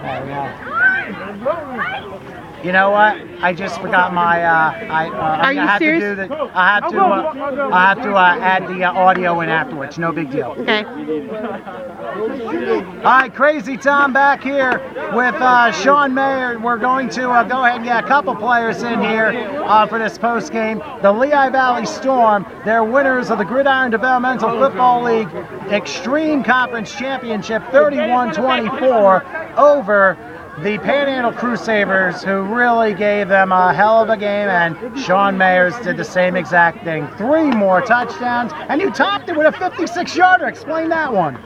There we go. You know what? I just forgot my. Are you serious? I have to add the audio in afterwards. No big deal. Okay. All right, Crazy Tom back here with Sean Mayer. We're going to go ahead and get a couple players in here for this post game. The Lehigh Valley Storm, they're winners of the Gridiron Developmental Football League Xtreme Conference Championship, 31-24 over the Panhandle Crusaders, who really gave them a hell of a game, and Sean Mayers did the same exact thing. 3 more touchdowns, and you topped it with a 56-yarder. Explain that one.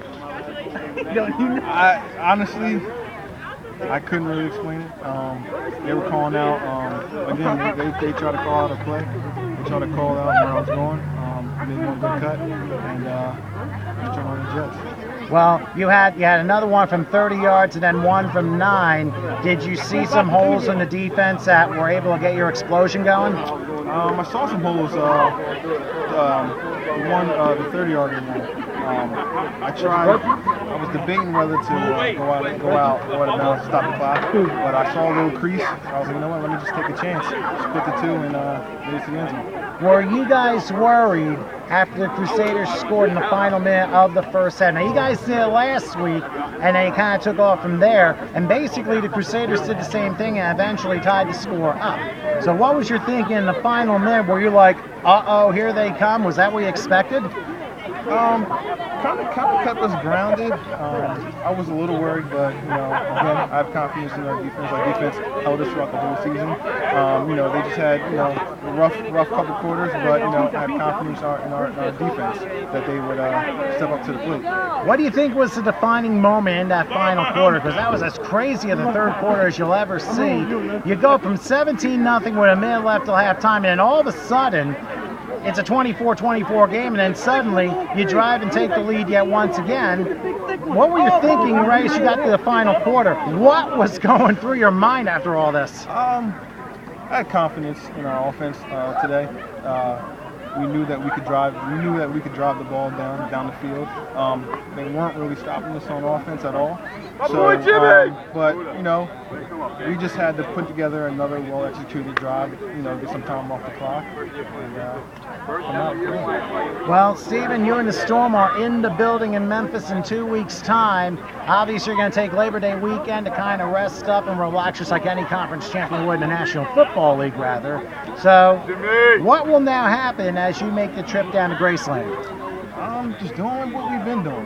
Honestly, I couldn't really explain it. They were calling out, again, they tried to call out a play. They tried to call out where I was going. They didn't want a good cut, and just trying to adjust. Well, you had another one from 30 yards and then one from 9. Did you see some holes in the defense that were able to get your explosion going? I saw some holes. The 30-yarder one. I was debating whether to go out, what about stop the clock. But I saw a little crease. I was like, you know what? Let me just take a chance. Split the 2 and get it to the end zone. Were you guys worried after the Crusaders scored in the final minute of the first half? Now, you guys did it last week, and they kind of took off from there. And basically, the Crusaders did the same thing and eventually tied the score up. So what was your thinking in the final minute? Were you like, uh-oh, here they come? Was that what you expected? Kind of kept us grounded. I was a little worried, but again, I have confidence in our defense. Our defense held us throughout the whole season. They just had a rough couple quarters, but I had confidence in our defense that they would step up to the plate. What do you think was the defining moment in that final quarter? Because that was as crazy of the third quarter as you'll ever see. You go from 17-0 with a minute left till halftime, and then all of a sudden, it's a 24-24 game, and then suddenly you drive and take the lead yet once again. What were you thinking right as you got to the final quarter? What was going through your mind after all this? I had confidence in our offense today. We knew that we could drive. We knew that we could drive the ball down the field. They weren't really stopping us on offense at all. So, but we just had to put together another well-executed drive. Get some time off the clock and come out. Well, Stephen, you and the Storm are in the building in Memphis in 2 weeks' time. Obviously, you're going to take Labor Day weekend to kind of rest up and relax, just like any conference champion would in the National Football League, rather. So, what will now happen as you make the trip down to Graceland? Just doing what we've been doing.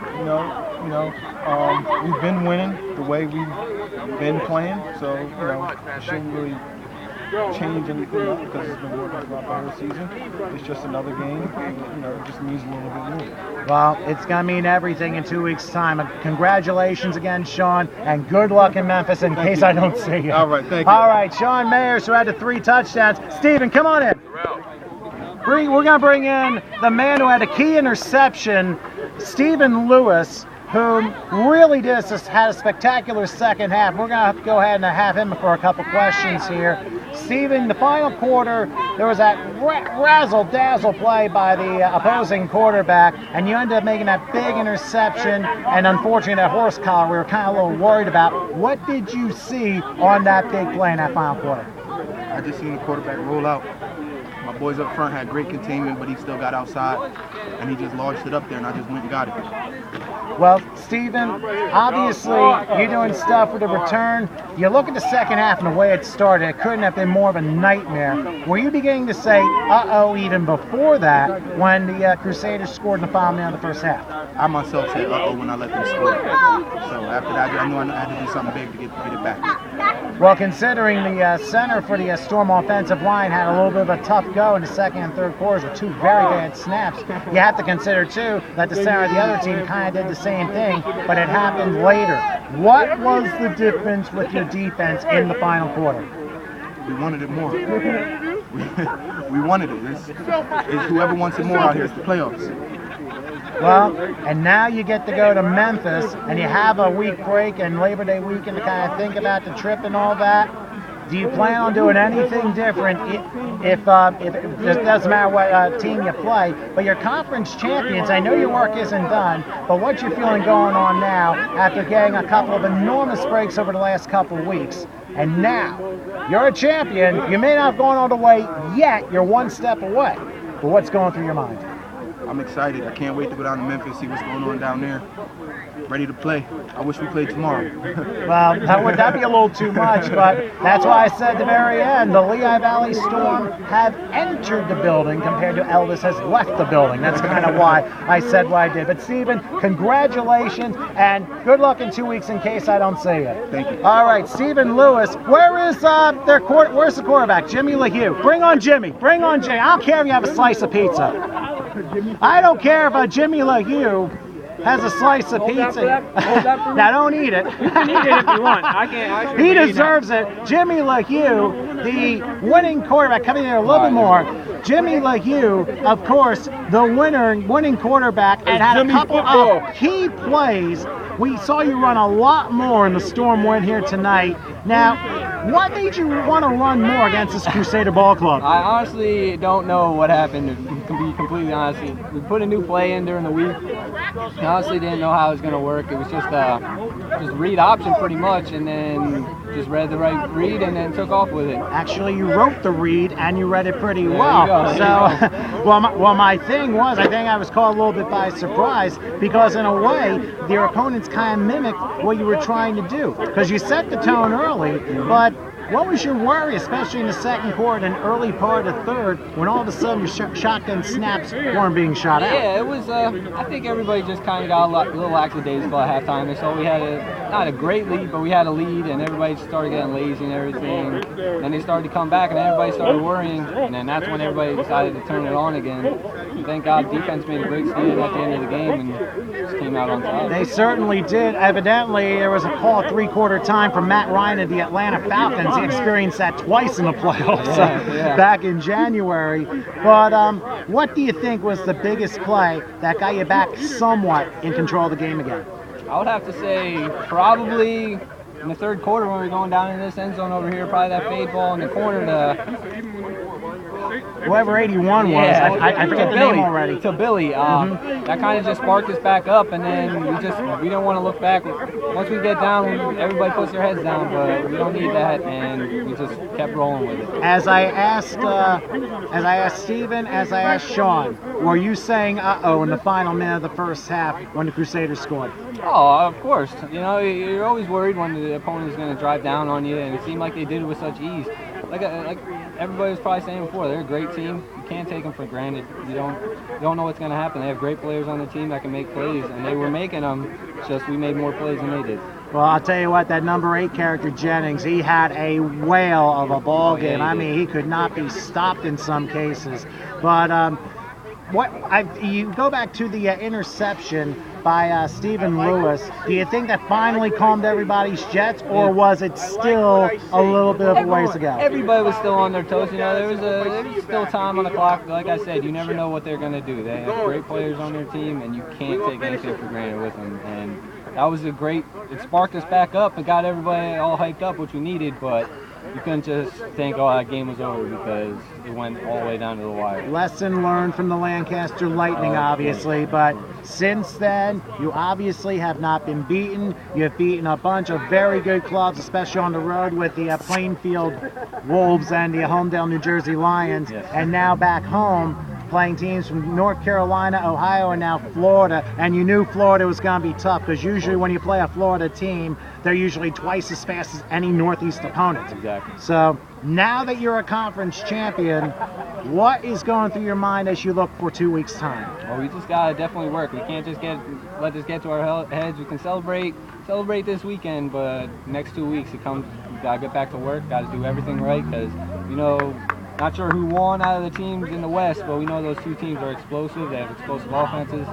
We've been winning the way we've been playing, so it shouldn't really change anything up because it's been working throughout the whole season. It's just another game. It just means a little bit more. Well, it's going to mean everything in 2 weeks' time. Congratulations again, Sean, and good luck in Memphis in case I don't see you. All right, thank you. All right, Sean Mayers, who had the 3 touchdowns. Stephen, come on in. We're going to bring in the man who had a key interception, Stephen Lewis, who really just had a spectacular second half. We're going to have to go ahead and have him for a couple questions here. Stephen, the final quarter, there was that razzle-dazzle play by the opposing quarterback, and you ended up making that big interception, and unfortunately that horse collar we were kind of a little worried about. What did you see on that big play in that final quarter? I just seen the quarterback roll out. My boys up front had great containment, but he still got outside, and he just lodged it up there, and I just went and got it. Well, Stephen, obviously you're doing stuff with the return. You look at the second half and the way it started, it couldn't have been more of a nightmare. Were you beginning to say, uh-oh, even before that, when the Crusaders scored in the final minute of the first half? I myself said, uh-oh, when I let them score. So after that, I knew I had to do something big to get it back. Well, considering the center for the Storm offensive line had a little bit of a tough go in the second and third quarters with 2 very bad snaps, you have to consider, too, that the center of the other team kind of did the same thing, but it happened later. What was the difference with your defense in the final quarter? We wanted it more. We wanted it. It's whoever wants it more out here. It's the playoffs. Well, and now you get to go to Memphis, and you have a week break and Labor Day weekend to kind of think about the trip and all that. Do you plan on doing anything different if it doesn't matter what team you play, but you're conference champions? I know your work isn't done, but what you feeling going on now after getting a couple of enormous breaks over the last couple of weeks? And now you're a champion. You may not have gone all the way yet. You're one step away. But what's going through your mind? I'm excited. I can't wait to go down to Memphis, see what's going on down there. Ready to play. I wish we played tomorrow. Well, that'd be a little too much, but that's why I said at the very end, the Lehigh Valley Storm have entered the building compared to Elvis has left the building. That's kind of why I said what I did. But Stephen, congratulations, and good luck in 2 weeks in case I don't see you. Thank you. All right, Stephen Lewis, where's the quarterback? Jimmy Lahue. Bring on Jimmy. Bring on Jimmy. I don't care if you have a slice of pizza. I don't care if Jimmy Lahue has a slice of pizza. Now don't eat it. You can eat it if you want. I can't. He deserves it. Jimmy Lahue, the winning quarterback, coming in a little bit more. Jimmy Lahue, of course, the winning quarterback, and had a couple of key plays. We saw you run a lot more in the Storm win here tonight. Now, what made you want to run more against this Crusader ball club? I honestly don't know what happened, to be completely honest. We put a new play in during the week. I honestly didn't know how it was going to work. It was just read option pretty much, and then just read the right read and then took off with it. Actually, you wrote the read and you read it pretty well. So, my thing was, I think I was caught a little bit by surprise because in a way, your opponents kind of mimicked what you were trying to do. Because you set the tone early, but what was your worry, especially in the second quarter and early part of the third, when all of a sudden your shotgun snaps weren't being shot out? Yeah, it was, I think everybody just kind of got a little lackadaisical at halftime. They saw we had not a great lead, but we had a lead, and everybody started getting lazy and everything. Then they started to come back, and everybody started worrying, and then that's when everybody decided to turn it on again. Thank God defense made a great stand at the end of the game and just came out on top. They certainly did. Evidently, there was a call at three-quarter time from Matt Ryan of the Atlanta Falcons. He experienced that twice in the playoffs back in January. But what do you think was the biggest play that got you back somewhat in control of the game again? I would have to say probably in the third quarter when we were going down in this end zone over here, probably that fade ball in the corner to whoever 81 was, I forget the name already. To Billy. That kind of just sparked us back up, and then we don't want to look back. Once we get down, everybody puts their heads down, but we don't need that, and we just kept rolling with it. As I asked Steven, as I asked Sean, were you saying uh-oh in the final minute of the first half when the Crusaders scored? Oh, of course. You know, you're always worried when the opponent is going to drive down on you, and it seemed like they did it with such ease. Like everybody was probably saying before, they're a great team. You can't take them for granted. You don't know what's going to happen. They have great players on the team that can make plays, and they were making them. It's just we made more plays than they did. Well, I'll tell you what, that number 8 character, Jennings, he had a whale of a ball game. I mean, he could not be stopped in some cases. But you go back to the interception by Stephen Lewis. Do you think that finally calmed everybody's jets, or was it still a little bit of a ways to go? Everybody was still on their toes. You know, there was still time on the clock. Like I said, you never know what they're going to do. They have great players on their team, and you can't take anything for granted with them. And that was it sparked us back up and got everybody all hyped up, which we needed, but you couldn't just think, oh, that game was over, because it went all the way down to the wire. Lesson learned from the Lancaster Lightning, obviously, but since then, you obviously have not been beaten. You have beaten a bunch of very good clubs, especially on the road with the Plainfield Wolves and the Homedale, New Jersey Lions, and now back home, playing teams from North Carolina, Ohio, and now Florida. And you knew Florida was going to be tough, because usually when you play a Florida team, they're usually twice as fast as any Northeast opponent. Exactly. So now that you're a conference champion, what is going through your mind as you look for 2 weeks' time? Well, we just got to definitely work. We can't just let this get to our heads. We can celebrate this weekend, but next 2 weeks we got to get back to work, got to do everything right, because, you know, Not sure who won out of the teams in the West, but we know those two teams are explosive. They have explosive offenses,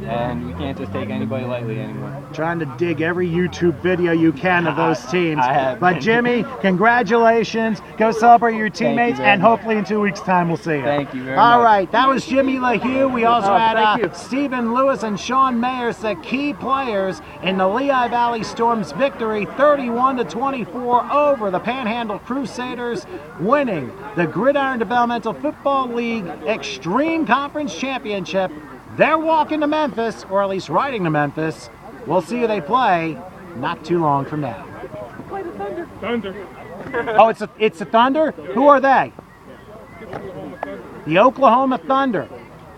and we can't just take anybody lightly anymore. Trying to dig every YouTube video you can of those teams. I have. But Jimmy, congratulations. Go celebrate your teammates, and hopefully in 2 weeks' time we'll see you. Thank you very much. All right, that was Jimmy Lahue. We also thank had you. Stephen Lewis and Sean Mayers, the key players in the Lehigh Valley Storm's victory 31-24 over the Panhandle Crusaders, winning the Gridiron Developmental Football League Xtreme Conference Championship. They're walking to Memphis, or at least riding to Memphis. We'll see who they play not too long from now. Play the Thunder. Oh, it's the Thunder? Who are they? The Oklahoma Thunder.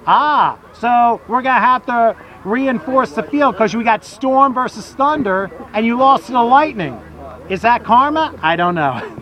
Ah, so we're going to have to reinforce the field because we got Storm versus Thunder, and you lost to the Lightning. Is that karma? I don't know.